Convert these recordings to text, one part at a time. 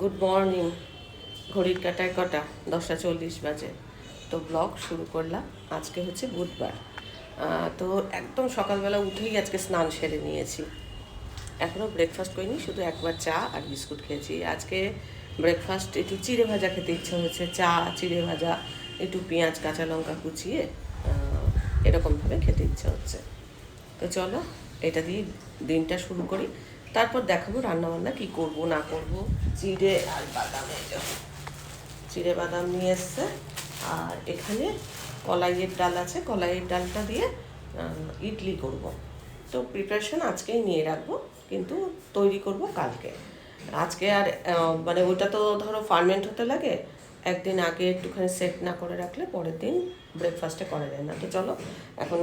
Good morning. ঘড়ির কাটায় কটা 10:40 বাজে। তো ব্লগ শুরু করলাম। আজকে হচ্ছে বুধবার। তো একদম সকালবেলা উঠেই আজকে স্নান সেরে নিয়েছি। এখনও ব্রেকফাস্ট করিনি, শুধু একবার চা আর বিস্কুট খেয়েছি। আজকে ব্রেকফাস্ট একটু চিড়ে ভাজা খেতে ইচ্ছা হয়েছে। চা, চিড়ে ভাজা, একটু পেঁয়াজ কাঁচা লঙ্কা কুচিয়ে এরকমভাবে খেতে ইচ্ছা হচ্ছে। তো চলো এটা দিয়ে দিনটা শুরু করি, তারপর দেখাবো রান্নাবান্না কী করব না করব। চিড়ে আর বাদাম, চিড়ে বাদাম নিয়ে এসছে। আর এখানে কলাইয়ের ডাল আছে, কলাইয়ের ডালটা দিয়ে ইডলি করব। তো প্রিপারেশন আজকেই নিয়ে রাখবো, কিন্তু তৈরি করব কালকে। আজকে আর মানে ওইটা তো ধরো ফার্মেন্ট হতে লাগে, একদিন আগে একটুখানি সেট না করে রাখলে পরের দিন ব্রেকফাস্টে করা যায় না। তো চলো এখন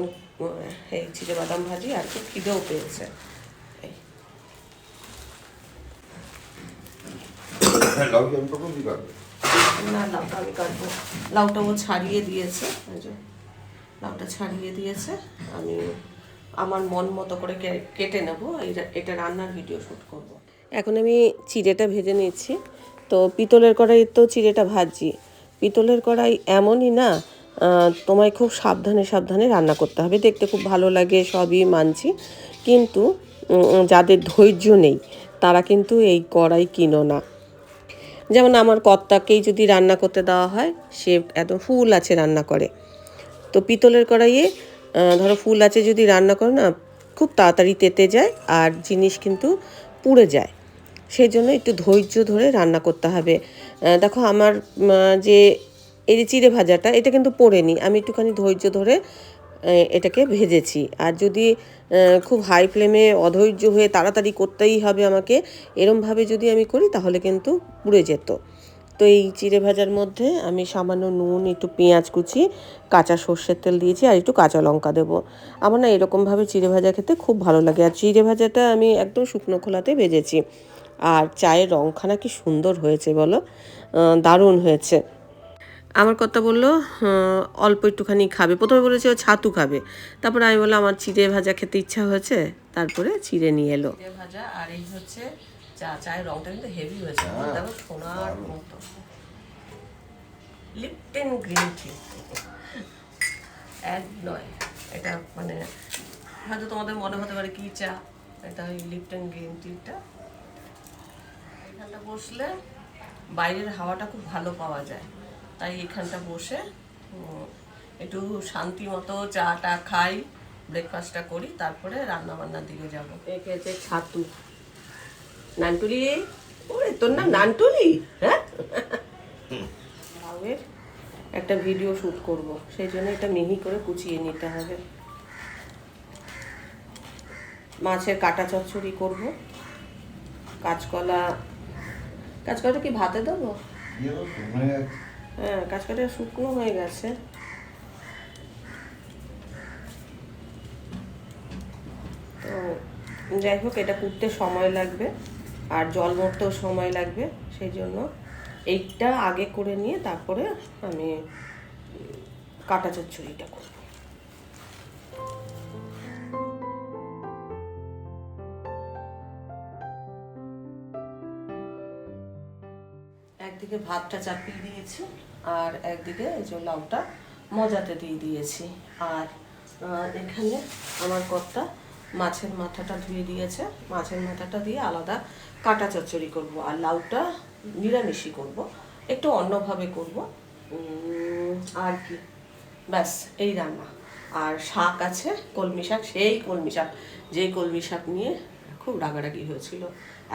এই চিড়ে বাদাম ভাজি, আর খুব খিদেও পেয়েছে। না, লাউটা আমি কাটবো। লাউটা ও ছাড়িয়ে দিয়েছে, লাউটা ছাড়িয়ে দিয়েছে। আমি আমার মন মতো করে কেটে নেবো। এটা রান্নার ভিডিও শ্যুট করব। এখন আমি চিড়েটা ভেজে নিচ্ছি। তো পিতলের কড়াই তো চিড়েটা ভাজছি। পিতলের কড়াই এমনই না, তোমায় খুব সাবধানে সাবধানে রান্না করতে হবে। দেখতে খুব ভালো লাগে, সবই মানছি, কিন্তু যাদের ধৈর্য নেই তারা কিন্তু এই কড়াই কিনো না। যেমন আমার কর্তাকেই যদি রান্না করতে দেওয়া হয়, সে একদম ফুল আছে রান্না করে। তো পিতলের কড়াইয়ে ধরো ফুল আছে যদি রান্না করে না, খুব তাড়াতাড়ি তেতে যায় আর জিনিস কিন্তু পুড়ে যায়। সেই জন্য একটু ধৈর্য ধরে রান্না করতে হবে। দেখো আমার যে এই যে চিড়ে ভাজাটা, এটা কিন্তু পোড়েনি, আমি একটুখানি ধৈর্য ধরে এটাকে ভেজেছি। আর যদি খুব হাই ফ্লেমে অধৈর্য হয়ে তাড়াতাড়ি করতেই হবে আমাকে, এরমভাবে যদি আমি করি তাহলে কিন্তু পুড়ে যেত। তো এই চিড়ে ভাজার মধ্যে আমি সামান্য নুন, একটু পেঁয়াজ কুচি, কাঁচা সর্ষের তেল দিয়েছি, আর একটু কাঁচা লঙ্কা দেবো। আমার না এরকমভাবে চিড়ে ভাজা খেতে খুব ভালো লাগে। আর চিড়ে ভাজাটা আমি একদম শুকনো খোলাতে ভেজেছি। আর চায়ের রঙখানা কি সুন্দর হয়েছে বলো, দারুণ হয়েছে। আমার কথা বললো অল্প একটুখানি খাবে। প্রথমে বলেছে ও ছাতু খাবে, তারপরে আমি বললাম আমার চিড়ে ভাজা খেতে ইচ্ছা হয়েছে, তারপরে চিড়ে নিয়ে এলো। চিড়ে ভাজা আর এই হচ্ছে চা। চায়ের রঙটা কিন্তু হেভি হয়েছে, দেখো সোনার মতো। লিপটন গ্রিন টি, এক নয় এটা, মানে হয়তো তোমাদের মনে হতে পারে কি চা, এটা ওই লিপটন গ্রিন টিটা। এখানটা বসলে বাইরের হাওয়াটা খুব ভালো পাওয়া যায়, তাই এখানটা বসে একটু শান্তি মতো চাটা খাই, ব্রেকফাস্টটা করি, তারপরে রান্নাবান্নার দিকে যাবো। এঁকেছে ছাতু। নানটুলি, ওরে তোর নাম নানটুলি? হ্যাঁ, লাউয়ের একটা ভিডিও শ্যুট করব, সেই জন্য এটা মিহি করে কুচিয়ে নিতে হবে। মাছের কাটা চচ্চড়ি করব। কাঁচকলাটা কি ভাতে দেবো? হ্যাঁ, কাঁচকলাটা শুকনো হয়ে গেছে। তো যাই হোক, এটা কুটতে সময় লাগবে আর জল মরতেও সময় লাগবে, সেই জন্য এইটা আগে করে নিয়ে তারপরে আমি কাটা চচ্চড়িটা করব। একদিকে ভাতটা চাপিয়ে দিয়েছি, আর একদিকে এই যে লাউটা মজাতে দিয়ে দিয়েছি। আর এখানে আমার কর্তা মাছের মাথাটা ধুয়ে দিয়েছে, মাছের মাথাটা দিয়ে আলাদা কাটা চচ্চড়ি করব। আর লাউটা নিরামিষই করব, একটু অন্যভাবে করব। আর কি, ব্যাস এই রান্না। আর শাক আছে, কলমি শাক, সেই কলমি শাক, যেই কলমি শাক নিয়ে খুব রাগারাগি হয়েছিল।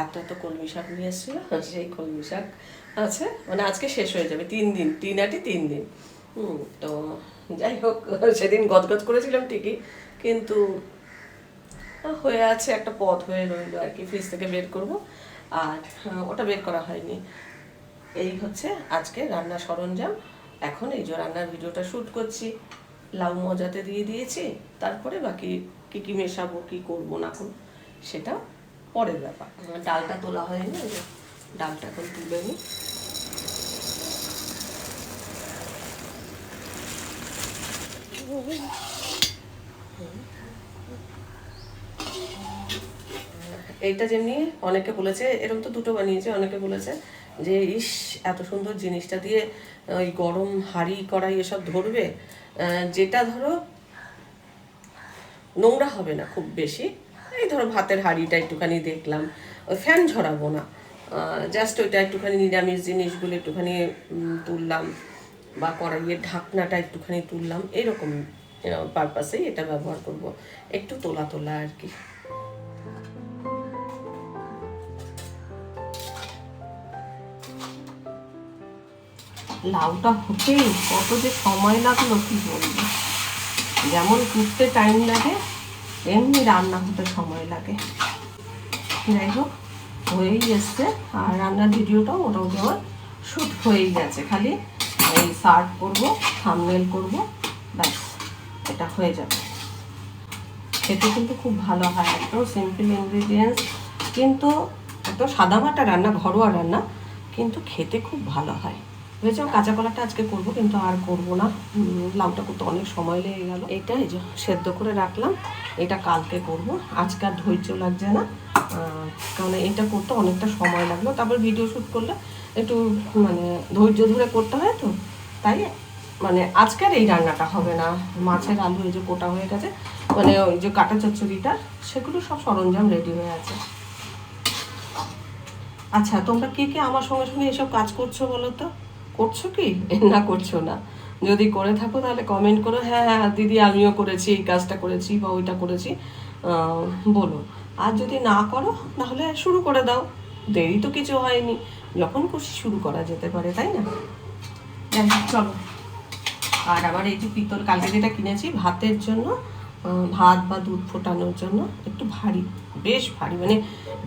এত কলমি শাক নিয়ে এসেছিল, সেই কলমি শাক আছে, মানে আজকে শেষ হয়ে যাবে। 3 দিন, 3 দিন। তো যাই হোক, সেদিন গজগজ করেছিলাম ঠিকই, কিন্তু হয়ে আছে, একটা পদ হয়ে রইল আর কি, ফ্রিজ থেকে বের করব। আর ওটা বের করা হয়নি। এই হচ্ছে আজকে রান্নার সরঞ্জাম। এখন এই যে রান্নার ভিডিওটা শ্যুট করছি, লাউ মজাতে দিয়ে দিয়েছি, তারপরে বাকি কী কী মেশাবো, কী করবো না করবো সেটা পরের ব্যাপার। ডালটা তোলা হয়নি, ডালটা এখন তুলে নিই। এইটা যেমনি অনেকে বলেছে, এরকম তো দুটো বানিয়েছে, অনেকে বলেছে যে ইস এত সুন্দর জিনিসটা দিয়ে ওই গরম হাঁড়ি কড়াই এসব ধরবে, যেটা ধরো নোংরা হবে না খুব বেশি। এই ধরো ভাতের হাঁড়িটা একটুখানি দেখলাম, ওই ফ্যান ঝরাবো না, জাস্ট ওইটা একটুখানি নিরামিষ জিনিসগুলো একটুখানি তুললাম, বা কড়াইয়ের ঢাকনাটা একটুখানি তুললাম, এরকম পারপাসেই এটা ব্যবহার করব, একটু তোলা তোলা আর কি। লাউটা হতেই কত যে সময় লাগলো কি বলবো, যেমন কুটতে টাইম লাগে এমনি রান্না হতে সময় লাগে। যাই হোক, হয়েই এসছে, আর রান্নার ভিডিওটাও মোটামুটি আমার শ্যুট হয়েই গেছে, খালি এই সার্ভ করবো, থাম্বনেল করবো, ব্যাস এটা হয়ে যাবে। খেতে কিন্তু খুব ভালো হয়, একদম সিম্পল ইনগ্রিডিয়েন্টস, কিন্তু একদম সাদামাটা রান্না, ঘরোয়া রান্না, কিন্তু খেতে খুব ভালো হয়। ভেবেছিলাম কাঁচা কলাটা আজকে করবো, কিন্তু আর করবো না, লাউটা করতে অনেক সময় লেগে গেল। এটা এই যে সেদ্ধ করে রাখলাম, এটা কালকে করব, আজকে আর ধৈর্য লাগছে না, কারণ এটা করতে অনেকটা সময় লাগলো, তারপর ভিডিও শ্যুট করলে একটু মানে ধৈর্য ধরে করতে হয়, তো তাই মানে আজকের এই রান্নাটা হবে না। মাছের আলু এই যে কোটা হয়ে গেছে, মানে ওই যে কাটা চচ্চড়িটা, সেগুলো সব সরঞ্জাম রেডি হয়ে আছে। আচ্ছা, তোমরা কে কে আমার সঙ্গে সঙ্গে এসব কাজ করছো বলো তো? করছো কি না করছো না? যদি করে থাকো তাহলে কমেন্ট করো, হ্যাঁ হ্যাঁ দিদি আমিও করেছি, এই কাজটা করেছি বা ওইটা করেছি, বলো। আর যদি না করো তাহলে শুরু করে দাও, দেরি তো কিছু হয়নি, যখন খুশি শুরু করা যেতে পারে, তাই না? চলো। আর আবার এই যে পিতল কালকে যেটা কিনেছি ভাতের জন্য, ভাত বা দুধ ফোটানোর জন্য, একটু ভারী, বেশ ভারী, মানে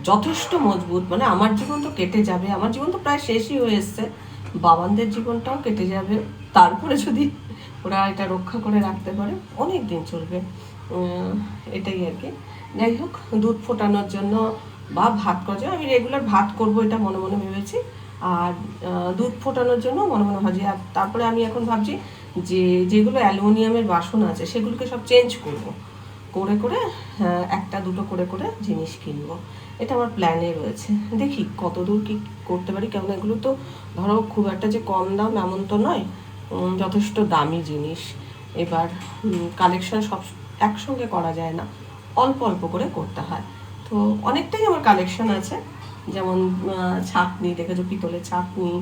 যথেষ্ট মজবুত, মানে আমার জীবন তো কেটে যাবে, আমার জীবন তো প্রায় শেষই হয়ে এসছে, বাবানদের জীবনটাও কেটে যাবে, তারপরে যদি ওরা এটা রক্ষা করে রাখতে পারে অনেক দিন চলবে, এটাই আর কি। যাই হোক, দুধ ফোটানোর জন্য বা ভাত করার জন্য, আমি রেগুলার ভাত করব এটা মনে মনে ভেবেছি, আর দুধ ফোটানোর জন্য মনে মনে ভাবছি। আর তারপরে আমি এখন ভাবছি যে যেগুলো অ্যালুমিনিয়ামের বাসন আছে সেগুলোকে সব চেঞ্জ করব, করে করে একটা দুটো করে করে জিনিস কিনবো, এটা আমার প্ল্যানে রয়েছে। দেখি কত দূর কী করতে পারি, কেমন এগুলো তো ধরো খুব একটা যে কম দাম এমন তো নয়, যথেষ্ট দামি জিনিস। এবার কালেকশন সব একসঙ্গে করা যায় না, অল্প অল্প করে করতে হয়, তো অনেকটাই আমার কালেকশন আছে। যেমন ছাঁকনি দেখেছো, পিতলের ছাঁকনি,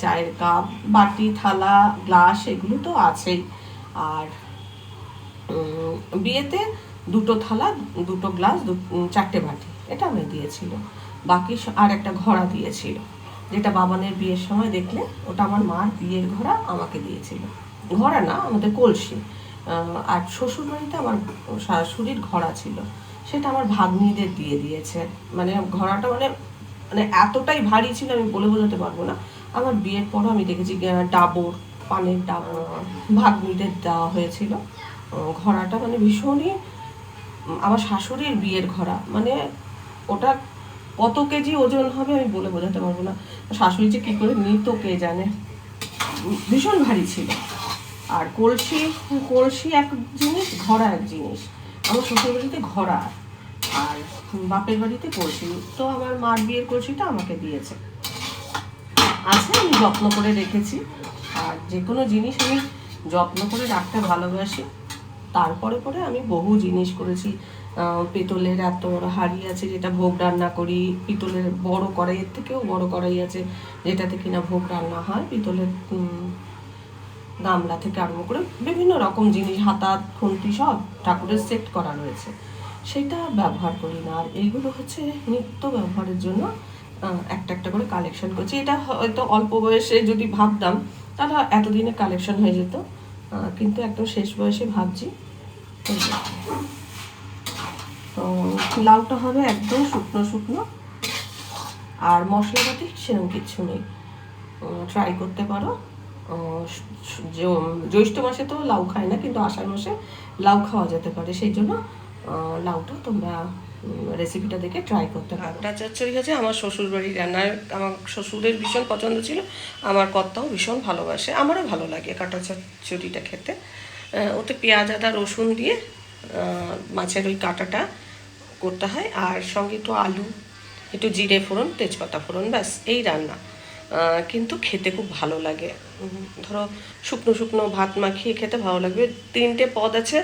চায়ের কাপ, বাটি, থালা, গ্লাস, এগুলো তো আছেই। আর বিয়েতে দুটো থালা, দুটো গ্লাস, চারটে বাটি, এটা আমায় দিয়েছিল। বাকি আর একটা ঘড়া দিয়েছিল, যেটা বাবানের বিয়ের সময় দেখলে, ওটা আমার মার বিয়ের ঘড়া আমাকে দিয়েছিল, ঘড়া না আমাদের কলসি। আর শ্বশুর বাড়িতে আমার শাশুড়ির ঘড়া ছিল, সেটা আমার ভাগ্নিদের দিয়ে দিয়েছে। মানে ঘড়াটা মানে মানে এতটাই ভারী ছিল আমি বলে বোঝাতে পারবো না। আমার বিয়ের পরও আমি দেখেছি ডাবর, পানের ডাবর ভাগ্নিদের দেওয়া হয়েছিল। ঘড়াটা মানে ভীষণই, আমার শাশুড়ির বিয়ের ঘড়া, মানে ওটা কত কেজি ওজন হবে আমি বলে বোঝাতে পারবো না, শাশুড়ি যে কী করে নিত কে জানে, ভীষণ ভারী ছিল। আর কলসি, কলসি এক জিনিস, ঘড়া এক জিনিস। আমার শ্বশুর বাড়িতে ঘড়া আর বাপের বাড়িতে কলসি, তো আমার মার বিয়ের কলসিটা আমাকে দিয়েছে, আছে, আমি যত্ন করে রেখেছি। আর যে কোনো জিনিস আমি যত্ন করে রাখতে ভালোবাসি। তারপরে পরে আমি বহু জিনিস করেছি, পিতলের এত বড় হাঁড়ি আছে যেটা ভোগ রান্না করি, পিতলের বড় কড়াইয়ের থেকেও বড় কড়াই আছে যেটাতে কিনা ভোগ রান্না হয়, পিতলের গামলা থেকে আরম্ভ করে বিভিন্ন রকম জিনিস, হাতা খুন্তি সব ঠাকুরের সেট করা রয়েছে, সেটা ব্যবহার করি না। আর এইগুলো হচ্ছে নিত্য ব্যবহারের জন্য একটা একটা করে কালেকশন করছি। এটা হয়তো অল্প বয়সে যদি ভাবতাম তাহলে এতদিনে কালেকশন হয়ে যেত, কিন্তু একদম শেষ বয়সে ভাবছি। তো লাউটা হবে একদম শুকনো শুকনো, আর মশলাপাতি সেরকম কিচ্ছু নেই, ট্রাই করতে পারো। জ্যৈষ্ঠ মাসে তো লাউ খায় না, কিন্তু আষাঢ় মাসে লাউ খাওয়া যেতে পারে, সেই জন্য লাউটা তোমরা রেসিপিটা দেখে ট্রাই করতে পারো। কাঁটা চচ্চড়ি হচ্ছে আমার শ্বশুর বাড়ির রান্নার, আমার শ্বশুরের ভীষণ পছন্দ ছিল, আমার কর্তাও ভীষণ ভালোবাসে, আমারও ভালো লাগে কাঁটা চচ্চড়িটা খেতে। ওতে পেঁয়াজ আদা রসুন দিয়ে মাছের ওই কাঁটাটা করতে হয়, আর সঙ্গে একটু আলু, একটু জিরে ফোড়ন, তেজপাতা ফোড়ন, ব্যাস এই রান্না। কিন্তু খেতে খুব ভালো লাগে। ধরো শুকনো শুকনো ভাত মাখিয়ে খেতে ভালো লাগবে। 3টে পদ আছে,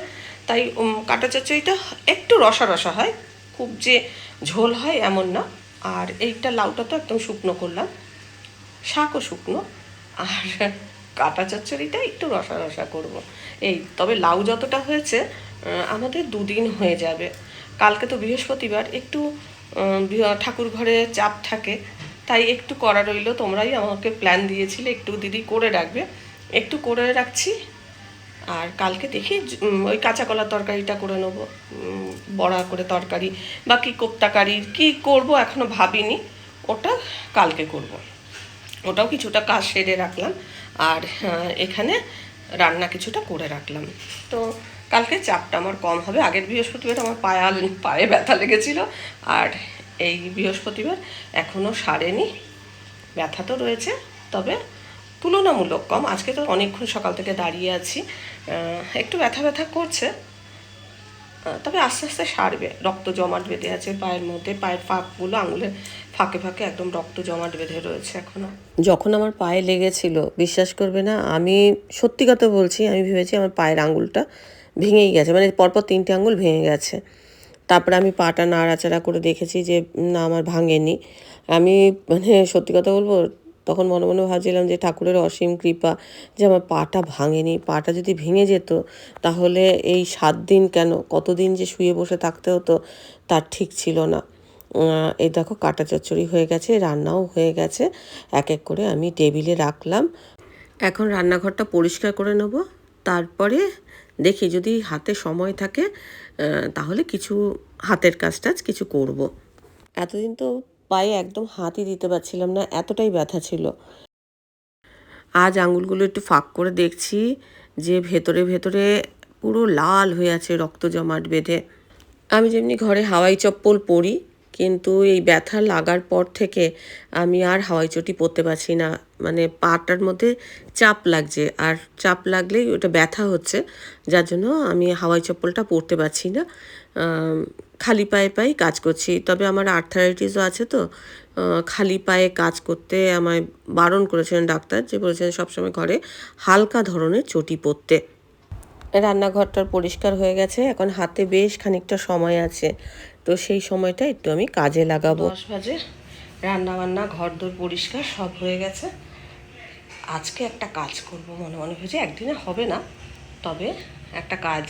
তাই কাঁটা চচ্চড়িটা একটু রসা রসা হয়, খুব যে ঝোল হয় এমন না। আর এইটা লাউটা তো একদম শুকনো করলাম, শাকও শুকনো, আর কাঁটা চচ্চড়িটা একটু রসা রসা করব। এই তবে লাউ যতটা হয়েছে আমাদের 2 দিন হয়ে যাবে। কালকে তো বৃহস্পতিবার, একটু ঠাকুর ঘরে চাপ থাকে, তাই একটু করা রইল। তোমরাই আমাকে প্ল্যান দিয়েছিলে একটু দিদি করে রাখবে, একটু করে রাখছি। আর কালকে দেখি ওই কাঁচা কলার তরকারিটা করে নেবো, বড়া করে তরকারি বা কি কোপ্তাকারি কী করবো এখনও ভাবিনি, ওটা কালকে করব। ওটাও কিছুটা কাজ সেরে রাখলাম, আর এখানে রান্না কিছুটা করে রাখলাম। তো কালকে চাপটা আমার কম হবে। আগের বৃহস্পতিবার আমার পায়ে ব্যথা লেগেছিল, আর এই বৃহস্পতিবার এখনও সারেনি, ব্যথা তো রয়েছে, তবে তুলনামূলক কম। আজকে তো অনেকক্ষণ সকাল থেকে দাঁড়িয়ে আছি, একটু ব্যথা ব্যথা করছে, তবে আস্তে আস্তে সারবে। রক্ত জমাট বেঁধে আছে পায়ের মধ্যে, পায়ের ফাঁকগুলো, আঙুলের ফাঁকে ফাঁকে একদম রক্ত জমাট বেঁধে রয়েছে এখনও। যখন আমার পায়ে লেগেছিল, বিশ্বাস করবে না, আমি সত্যি কথা বলছি, আমি ভেবেছি আমার পায়ের আঙুলটা ভেঙেই গেছে, মানে পরপর 3টে আঙুল ভেঙে গেছে। তারপরে আমি পাটা নাড়াচাড়া করে দেখেছি যে না, আমার ভাঙেনি। আমি মানে সত্যি কথা বলবো, তখন মনে মনে ভাবছিলাম যে ঠাকুরের অসীম কৃপা যে আমার পাটা ভাঙেনি। পাটা যদি ভেঙে যেত তাহলে এই 7 দিন কেন, কতদিন যে শুয়ে বসে থাকতে হতো তার ঠিক ছিল না। এই দেখো কাঁটা চচ্চড়ি হয়ে গেছে, রান্নাও হয়ে গেছে, এক এক করে আমি টেবিলে রাখলাম। এখন রান্নাঘরটা পরিষ্কার করে নেব, তারপরে দেখি যদি হাতে সময় থাকে তাহলে কিছু হাতের কাজ টাজ কিছু করব। এতদিন তো পায়ে একদম হাতই দিতে পারছিলাম না, এতটাই ব্যথা ছিল। আজ আঙুলগুলো একটু ফাঁক করে দেখছি যে ভেতরে ভেতরে পুরো লাল হয়ে আছে, রক্ত জমাট বেঁধে। আমি যেমনি ঘরে হাওয়াই চপ্পল পরি, কিন্তু এই ব্যথা লাগার পর থেকে আমি আর হাওয়াই চটি পরতে পারছি না। মানে পাটার মধ্যে চাপ লাগছে, আর চাপ লাগলেই ওটা ব্যথা হচ্ছে, যার জন্য আমি হাওয়াই চপ্পলটা পরতে পারছি না। খালি পায়ে কাজ করছি। তবে আমার আর্থারাইটিসও আছে, তো খালি পায়ে কাজ করতে আমায় বারণ করেছিলেন ডাক্তার, যে বলেছেন সবসময় ঘরে হালকা ধরনের চটি পরতে। রান্নাঘরটার পরিষ্কার হয়ে গেছে, এখন হাতে বেশ খানিকটা সময় আছে, তো সেই সময়টা একটু আমি কাজে লাগাবো। 10 বাজে, রান্না বান্না ঘরদোর পরিষ্কার সব হয়ে গেছে। আজকে একটা কাজ করব মনে মনে হয়েছে, একদিনে হবে না, তবে একটা কাজ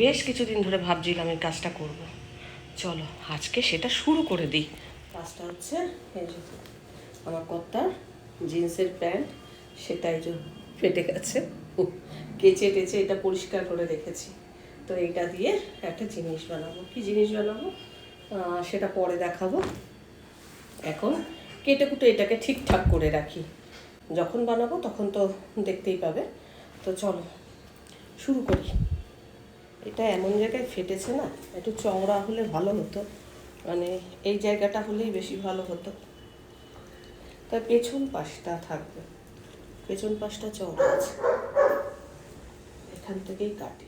বেশ কিছুদিন ধরে ভাবছিলাম এই কাজটা করব। চলো আজকে সেটা শুরু করে দিই। কাজটা হচ্ছে এই যে আমার কর্তার জিন্সের প্যান্ট, সেটাই যে ফেটে গেছে, কেচে টেচে এটা পরিষ্কার করে রেখেছি। তো এইটা দিয়ে একটা জিনিস বানাবো। কি জিনিস বানাবো সেটা পরে দেখাবো। এখন কেটে কুটে এটাকে ঠিকঠাক করে রাখি, যখন বানাবো তখন তো দেখতেই পাবে। তো চলো শুরু করি। এটা এমন জায়গায় ফেটেছে না, একটু চওড়া হলে ভালো হতো, মানে এই জায়গাটা হলেই বেশি ভালো হতো। তাই পেছন পাশটা থাকবে, পেছন পাশটা চওড়া আছে, এখান থেকেই কাটি।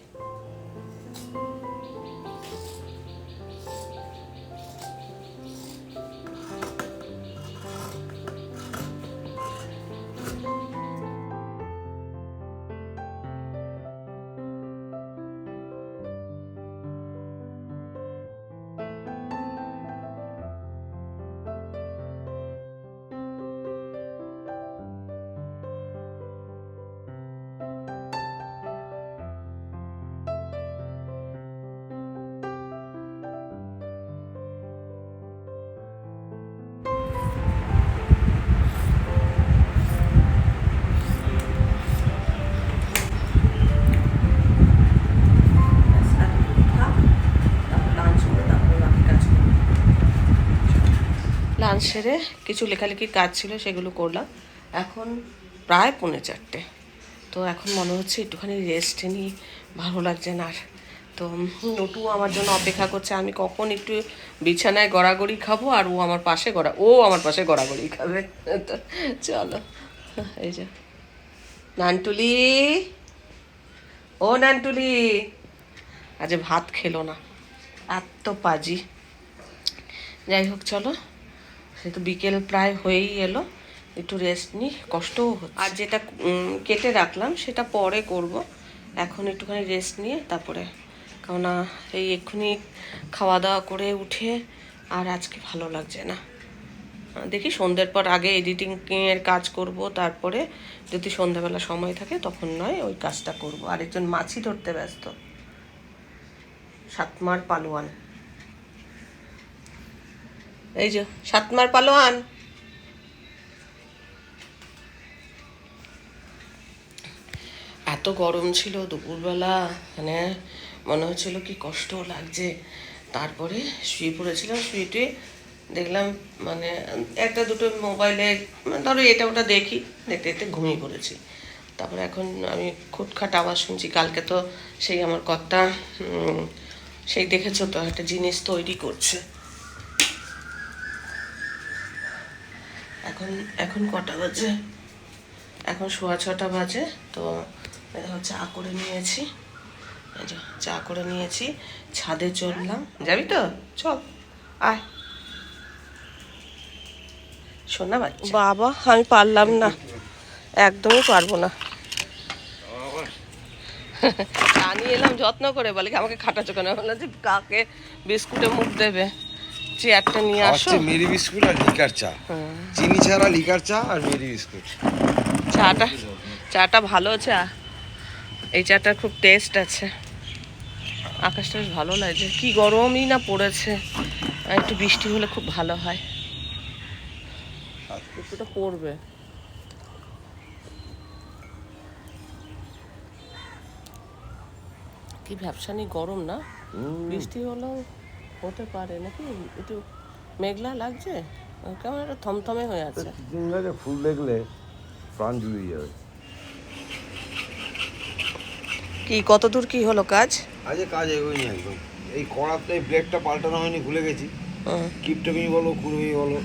লাঞ্চ সেরে কিছু লেখালেখির কাজ ছিল, সেগুলো করলাম। এখন প্রায় 3:45, তো এখন মনে হচ্ছে একটুখানি রেস্ট নিই, ভালো লাগছে না আর। তো নটু আমার জন্য অপেক্ষা করছে, আমি কখন একটু বিছানায় গড়াগড়ি খাবো, আর ও আমার পাশে গড়াগড়ি খাবে। তো চলো, এই যে নানটুলি, ও নানটুলি, আজ ভাত খেলো না, এত পাজি। যাই হোক চলো, সে তো বিকেল প্রায় হয়েই এলো, একটু রেস্ট নিই, কষ্টও হচ্ছে। আর যেটা কেটে রাখলাম সেটা পরে করব, এখন একটুখানি রেস্ট নিয়ে তারপরে, কেননা এই এক্ষুনি খাওয়া দাওয়া করে উঠে আর আজকে ভালো লাগছে না। দেখি সন্ধ্যের পর আগে এডিটিংয়ের কাজ করব, তারপরে যদি সন্ধ্যাবেলা সময় থাকে তখন নয় ওই কাজটা করব। আরেকজন মাছি ধরতে ব্যস্ত, সাতমার পালোয়ান, এই যে সাতমার পালোয়ান। এত গরম ছিল দুপুরবেলা, মানে মনে হচ্ছিল কি কষ্ট লাগছে। তারপরে শুয়ে পড়েছিলাম, শুয়ে দেখলাম মানে একটা দুটো মোবাইলে ধরো এটা ওটা দেখি, দেখতে দেখতে ঘুমিয়ে পড়েছি। তারপরে এখন আমি খুটখাট আওয়াজ শুনছি। কালকে তো সেই আমার কর্তা সেই দেখেছো তো একটা জিনিস তৈরি করছে। এখন কটা বাজে? এখন 6:15 বাজে। তো চা করে নিয়েছি, চা করে নিয়েছি, ছাদে চললাম। যাবি তো? চল আয়। শোনা বাচ্চা, বাবা আমি পারলাম না, একদমই পারবো না। আনিয়ে এলাম যত্ন করে, বলে আমাকে খাটা চোখে না, বললাম যে কাকে বিস্কুটে মুখ দেবে, চেয়ারটা নিয়ে আসো। মেরি বিস্কুট আর লিকার চা, চিনি ছাড়া লিকার চা আর মেরি বিস্কুট। চাটা ভালো চা, এই চাটার খুব টেস্ট আছে। আকাশটা বেশ ভালো লাগছে, কি গরমই না পড়েছে। একটু বৃষ্টি হলে খুব ভালো হয়, একটুটা পড়বে। কি ভ্যাপসানি গরম না, বৃষ্টি হলেও হতে পারে নাকি। একটু মেঘলা লাগছে, কেমন একটা থমথমে হয়ে আছে। ফুল দেখলে প্রাণ জুড়ে যাবে। কি কত দূর কি হলো কাজ? আজকে কাজ এগোয়নি একদম। এই কড়াতে প্লেটটা পাল্টানো হয়নি, ভুলে গেছি। কিপটেমি বলো কুড়মি বলো,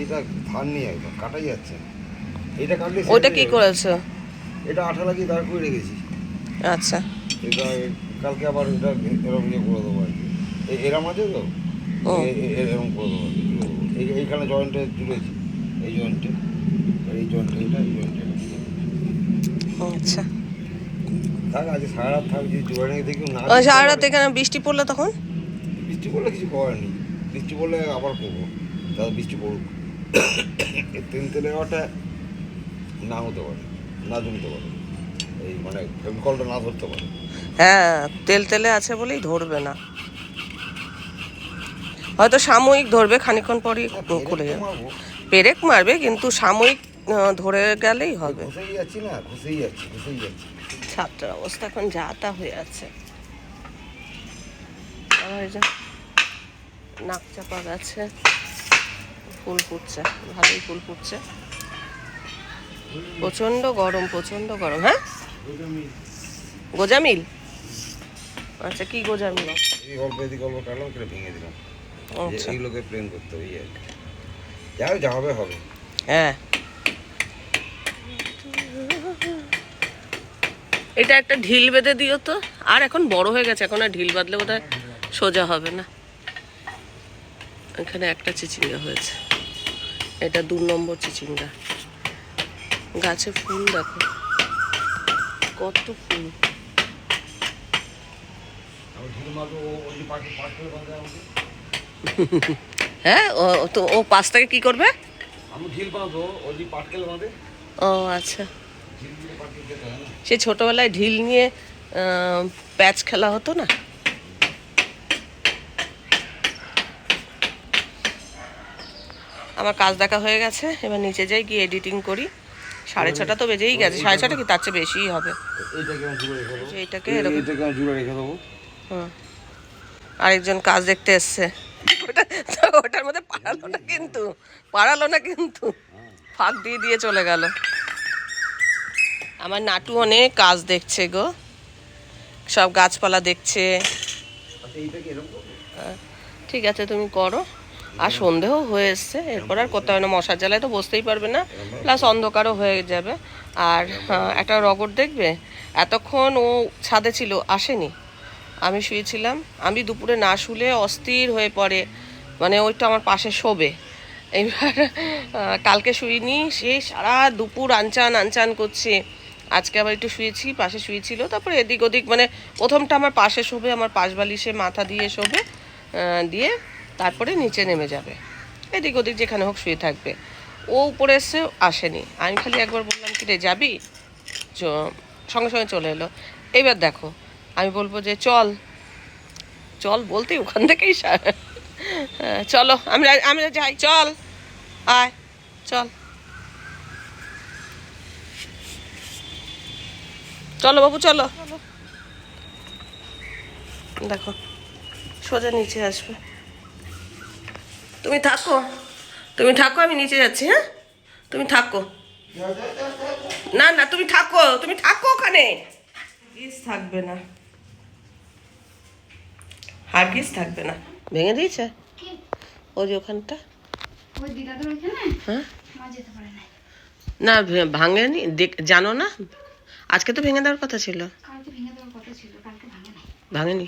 এটা ধার নেই, একদম কাটাই যাচ্ছে। এটা কাটলে ওইটা কি করেছো? এটা আঠা লাগিয়ে দাঁড় করে রেখেছি। আচ্ছা, এটা কালকে আবার এটা এরকম ইয়ে করে দেবো আর কি। এরম আছে তো, এরকম করে দেবো আর কি। এইখানে জয়েন্টে জুড়েছি, এই জয়েন্টে, এই জয়েন্টে, এটা এই জয়েন্টে। আচ্ছা থাক, আজকে সারা রাত থাক। যদি জোয়ারে দেখি না, সারা রাত এখানে বৃষ্টি পড়লে তখন? বৃষ্টি পড়লে কিছু করার নেই, বৃষ্টি পড়লে আবার করবো, তাহলে বৃষ্টি পড়ুক। তেলে হওয়াটা না হতে পারে, না জমতে পারে, এই মানে ফেভিকলটা না ধরতে পারে। হ্যাঁ, তেলে আছে বলেই ধরবে না, হয়তো সাময়িক ধরবে, খানিকক্ষণ পরই খুলে যাবে। পেরেক মারবে কিন্তু সাময়িক ধরে গেলেই হবে। ঘুষেই যাচ্ছি না, ঘুষেই যাচ্ছি। ছাত্রের অবস্থা এখন যা তা হয়ে আছে। আমার এই যে নাক চাপা গেছে, ফুল ফুটছে, ভালোই ফুল ফুটছে। প্রচন্ড গরম, প্রচন্ড গরম। হ্যাঁ, গোজামিল। আচ্ছা, কি গোজামিল? এই গল্প এদিকে গল্প কাটলাম, কেটে ভেঙে দিলাম। এইগুলোকে প্লেন করতে হবে, আর কি। যা হবে হবে। হ্যাঁ, এটা একটা ঢিল বেঁধে দিও তো। আর এখন বড় হয়ে গেছে, এখন আর ঢিল বাঁধলে বোধহয় সোজা হবে না। এখানে একটা চিচিঙ্গা হয়েছে, এটা 2 নম্বর চিচিঙ্গা। গাছে ফুল দেখো কত ফুল। হ্যাঁ, ও পাশ থেকে কি করবে? ও আচ্ছা, সে ছোটবেলায় ঢিল নিয়ে প্যাচ খেলা হতো না। আমার কাজ দেখা হয়ে গেছে, এবার নিচে যাই, গিয়ে এডিটিং করি। 6:30 তো বেজেই গেছে, 6:30 কি তার চেয়ে বেশিই হবে। এইটাকে এরকম জুড়ে রেখে দেবো। আরেকজন কাজ দেখতে এসছে, ওটার মধ্যে পারালো না কিন্তু ফাঁক দিয়ে চলে গেল। আমার নাটু অনেক কাজ দেখছে গো, সব গাছপালা দেখছে। ঠিক আছে, তুমি করো। আর সন্ধেও হয়ে এসছে, এরপর আর করতে হবে না, মশার জ্বালায় তো বসতেই পারবে না, প্লাস অন্ধকারও হয়ে যাবে। আর একটা রগর দেখবে, এতক্ষণ ও ছাদে ছিল, আসেনি, আমি শুয়েছিলাম, আমি দুপুরে না শুলে অস্থির হয়ে পড়ে, মানে ওইটা আমার পাশে শোবে। এইবার কালকে শুইনি, সে সারা দুপুর আনচান আনচান করছে। আজকে আবার একটু শুয়েছি, পাশে শুয়েছিল, তারপরে এদিক ওদিক, মানে প্রথমটা আমার পাশে শোবে, আমার পাশ বালিশে মাথা দিয়ে শোবে, দিয়ে তারপরে নিচে নেমে যাবে, এদিক ওদিক যেখানে হোক শুয়ে থাকবে। ও উপরে এসে আসেনি, আমি খালি একবার বললাম কি রে যাবি, সঙ্গে সঙ্গে চলে এলো। এইবার দেখো আমি বলবো যে চল চল বলতে ওখান থেকেই চলো আমরা আমরা যাই, চল আয় চল, চলো বাবু চলো। দেখো সোজা নিচে আসবে, তুমি থাকো, তুমি থাকো, আমি নিচে যাচ্ছি। হ্যাঁ তুমি থাকো, না না তুমি থাকো, তুমি থাকো ওখানে, হারগিজ থাকবে না, হারগিজ থাকবে না। ভেঙে দিয়েছে ওই যে ওখানটা, হ্যাঁ না ভাঙেনি, জানো না, আজকে তো ভেঙে দেওয়ার কথা ছিল, ভাঙেনি।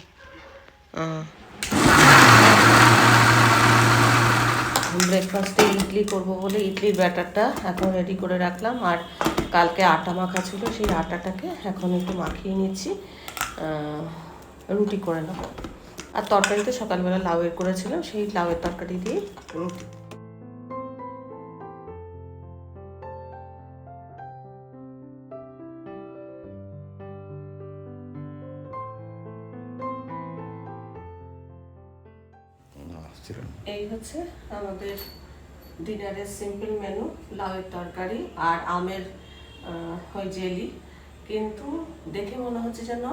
ব্রেকফাস্টে ইডলি করবো বলে ইডলির ব্যাটারটা এখন রেডি করে রাখলাম, আর কালকে আটা মাখা ছিল, সেই আটাটাকে এখন একটু মাখিয়ে নিচ্ছি, রুটি করে নেবো। আর তরকারিতে সকালবেলা লাউয়ের করেছিলাম, সেই লাউয়ের তরকারি দিয়ে রুটি। এই হচ্ছে আমাদের ডিনারের সিম্পল মেনু, লাউয়ের তরকারি আর আমের ওই জেলি, কিন্তু দেখে মনে হচ্ছে যেন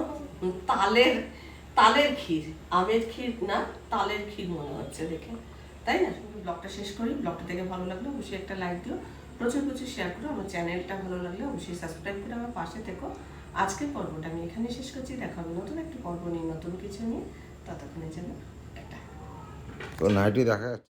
তালের তালের ক্ষীর, আমের ক্ষীর না, তালের ক্ষীর মনে হচ্ছে দেখে, তাই না? ব্লগটা শেষ করি, ব্লগটা দেখে ভালো লাগলো অবশ্যই একটা লাইক দিও, প্রচুর প্রচুর শেয়ার করো, আমার চ্যানেলটা ভালো লাগলে অবশ্যই সাবস্ক্রাইব করে আমার পাশে থেকো। আজকের পর্বটা আমি এখানে শেষ করছি, দেখা হবে নতুন একটা পর্ব নিয়ে, নতুন কিছু নিয়ে, ততক্ষণের জন্য একটা তো নাইটি দেখা যাচ্ছে।